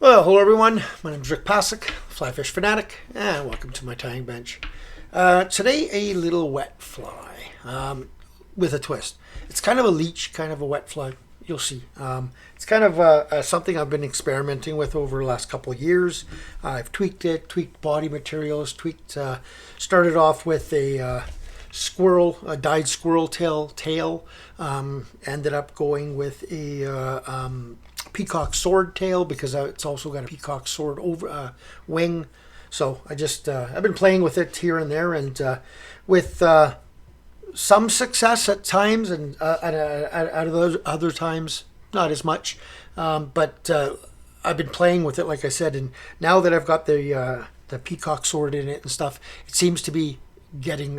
Well, hello everyone. My name is Passek, FlyFish Fanatic, and welcome to my tying bench. Today, a little wet fly with a twist. It's kind of a leech, kind of a wet fly. You'll see. It's kind of something I've been experimenting with over the last couple of years. I've tweaked it, tweaked body materials, started off with a dyed squirrel tail. Ended up going with a Peacock sword tail because it's also got a peacock sword over wing. So I've been playing with it here and there, and with some success at times, and out of those other times not as much. But I've been playing with it, like I said, and now that I've got the peacock sword in it and stuff, it seems to be getting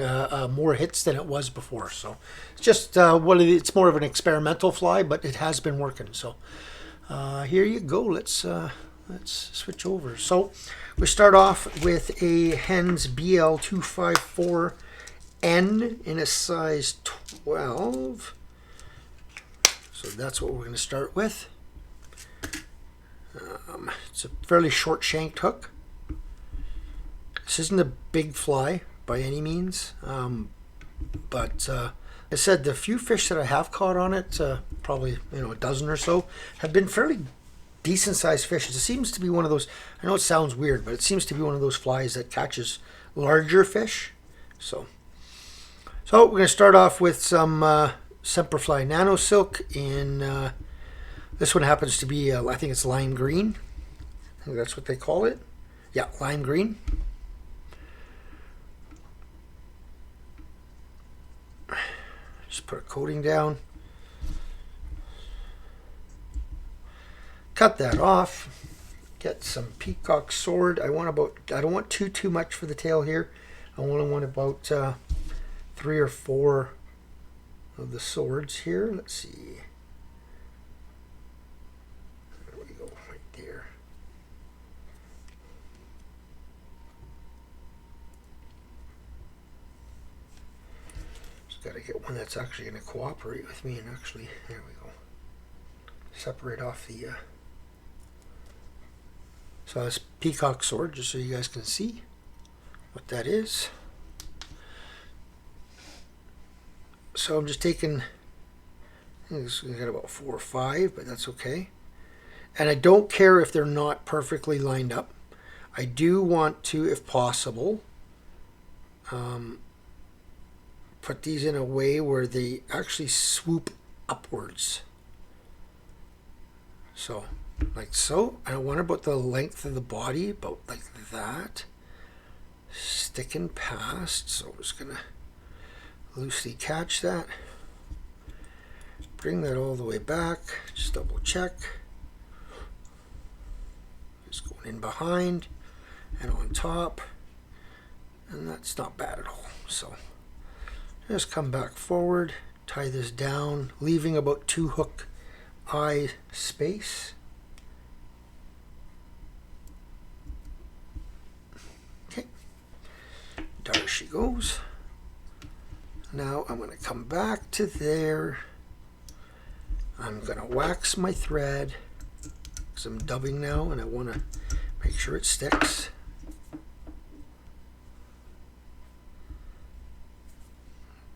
more hits than it was before. So it's just it's more of an experimental fly, but it has been working. So here you go. Let's switch over. So we start off with a Hends BL254N in a size 12. So that's what we're going to start with. It's a fairly short shanked hook. This isn't a big fly by any means, but I said the few fish that I have caught on it, probably a dozen or so, have been fairly decent sized fish. It seems to be one of those, I know it sounds weird, but it seems to be one of those flies that catches larger fish. So we're going to start off with some Semperfli Nanosilk in, this one happens to be, I think it's lime green. I think that's what they call it. Yeah, lime green. Just put a coating down. Cut that off. Get some peacock sword. I don't want too much for the tail here. I only want about 3 or 4 of the swords here. Let's see. There we go, right there. Got to get one that's actually going to cooperate with me and actually, there we go, separate off the so this peacock sword, just so you guys can see what that is. So I'm just taking, I think this got about 4 or 5, but that's okay. And I don't care if they're not perfectly lined up. I do want to, if possible, put these in a way where they actually swoop upwards. So, like so. I want about the length of the body, about like that. Sticking past. So I'm just going to loosely catch that. Bring that all the way back. Just double check. Just going in behind and on top. And that's not bad at all. So just come back forward, tie this down, leaving about 2 hook eye space. Okay, there she goes. Now I'm going to come back to there. I'm going to wax my thread because I'm dubbing now and I want to make sure it sticks.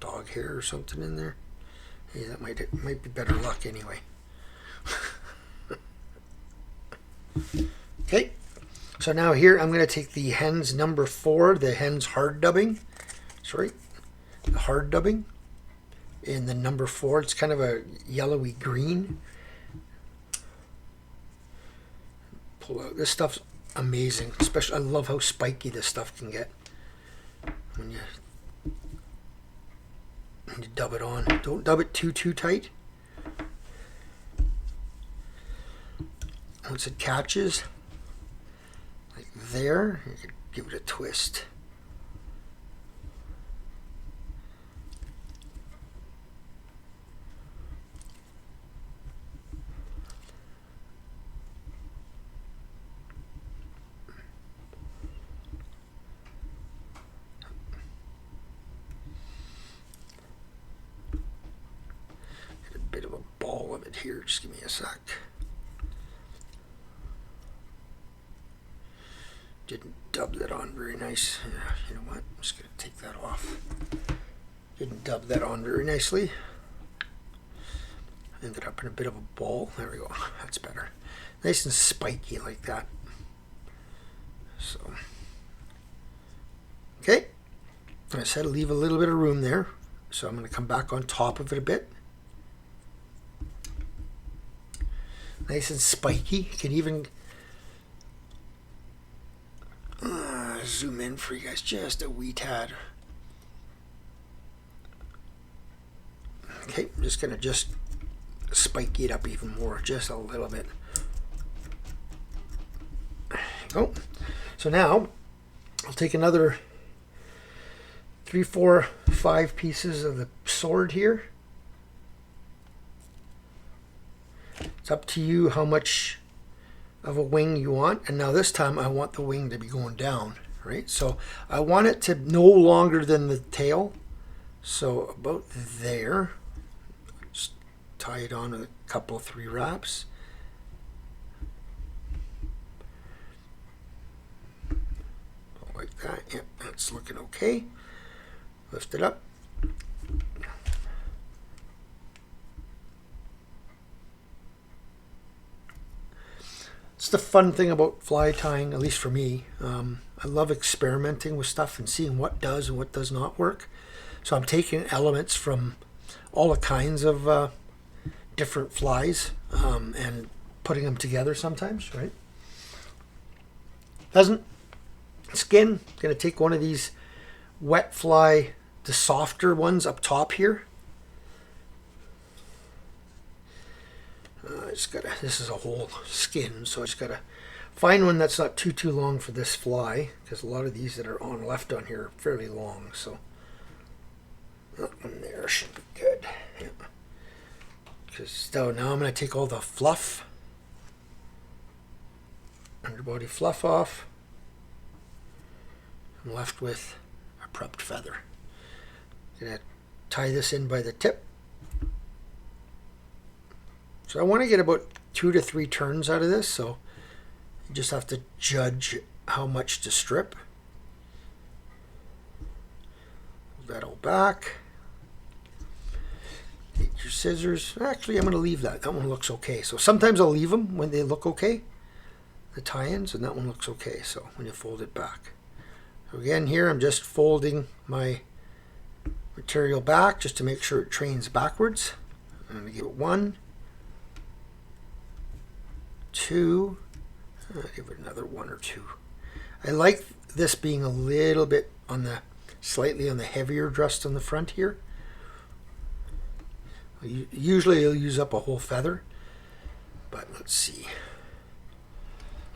Dog hair or something in there. Hey, that might be better luck anyway. Okay, so now here I'm going to take the Hens number 4, the Hens hard dubbing. Sorry, the hard dubbing in the number 4. It's kind of a yellowy green. Pull out. This stuff's amazing. Especially, I love how spiky this stuff can get when you dub it on. Don't dub it too tight. Once it catches, like there, you can give it a twist. Bit of a ball of it here. Just give me a sec. Didn't dub that on very nice. Yeah, you know what? I'm just going to take that off. Didn't dub that on very nicely. Ended up in a bit of a ball. There we go. That's better. Nice and spiky like that. So, okay. I said leave a little bit of room there. So I'm going to come back on top of it a bit. Nice and spiky. You can even zoom in for you guys just a wee tad. Okay, I'm just going to spiky it up even more, just a little bit. There you go. So now I'll take another 3, 4, 5 pieces of the sword here. It's up to you how much of a wing you want. And now this time I want the wing to be going down, right? So I want it to no longer than the tail. So about there. Just tie it on with a couple, 3 wraps. Like that. Yep, that's looking okay. Lift it up. It's the fun thing about fly tying, at least for me. I love experimenting with stuff and seeing what does and what does not work. So I'm taking elements from all the kinds of different flies and putting them together sometimes, right? Pheasant skin, going to take one of these wet fly, the softer ones up top here. This is a whole skin, so I just gotta find one that's not too long for this fly, because a lot of these that are left on here are fairly long. So that one there should be good. Yeah. So now I'm gonna take all the fluff, underbody fluff off. I'm left with a prepped feather. Gonna tie this in by the tip. So I want to get about 2 to 3 turns out of this, so you just have to judge how much to strip. Hold that all back. Take your scissors. Actually, I'm going to leave that. That one looks okay. So sometimes I'll leave them when they look okay, the tie-ins, and that one looks okay. So when you fold it back. So again, here I'm just folding my material back just to make sure it trains backwards. I'm going to give it 1, 2, I'll give it another 1 or 2. I like this being a little bit on the, slightly on the heavier dressed on the front here. Usually you'll use up a whole feather, but let's see.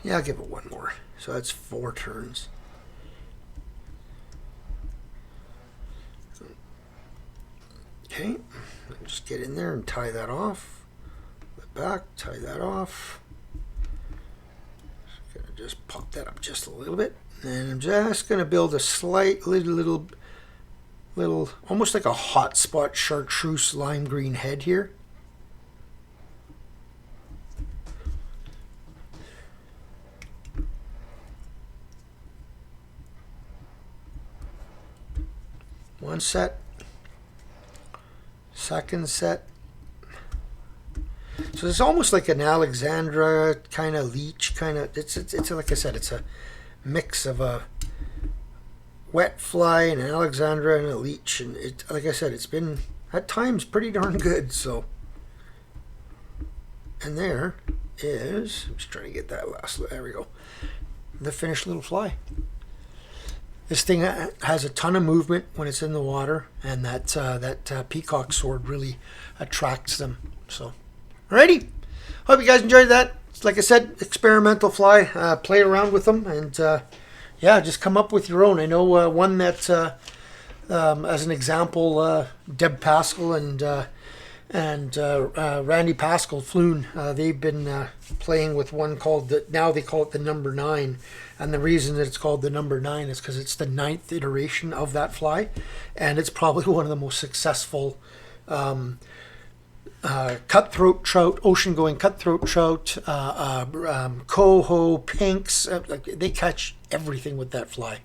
Yeah, I'll give it 1 more. So that's 4 turns. Okay, just get in there and tie that off. Put back, tie that off. Just pop that up just a little bit, and I'm just going to build a slight little, almost like a hot spot chartreuse lime green head here. One set, second set. So it's almost like an Alexandra kind of leech kind of. It's like I said, it's a mix of a wet fly and an Alexandra and a leech, and it, like I said, it's been at times pretty darn good. So, and there is. I'm just trying to get that last. There we go. The finished little fly. This thing has a ton of movement when it's in the water, and that peacock sword really attracts them. So. Alrighty, hope you guys enjoyed that. Like I said, experimental fly. Play around with them, and yeah, just come up with your own. I know one that, as an example, Deb Pascal and Randy Pascal Floon, they've been playing with one called now they call it the number 9, and the reason that it's called the number 9 is because it's the 9th iteration of that fly, and it's probably one of the most successful cutthroat trout, ocean-going cutthroat trout, coho, pinks. They catch everything with that fly.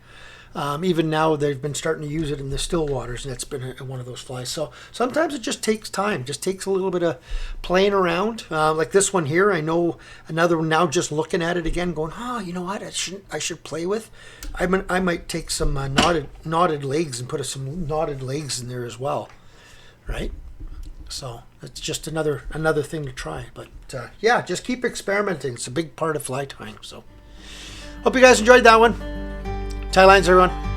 Even now, they've been starting to use it in the still waters, and it's been one of those flies. So sometimes it just takes time, just takes a little bit of playing around. Like this one here, I know another one now. Just looking at it again, going, oh, you know what? I should play with. I might take some knotted legs and put some knotted legs in there as well, right? So it's just another thing to try. But yeah, just keep experimenting. It's a big part of fly tying. So hope you guys enjoyed that one. Tie lines, everyone.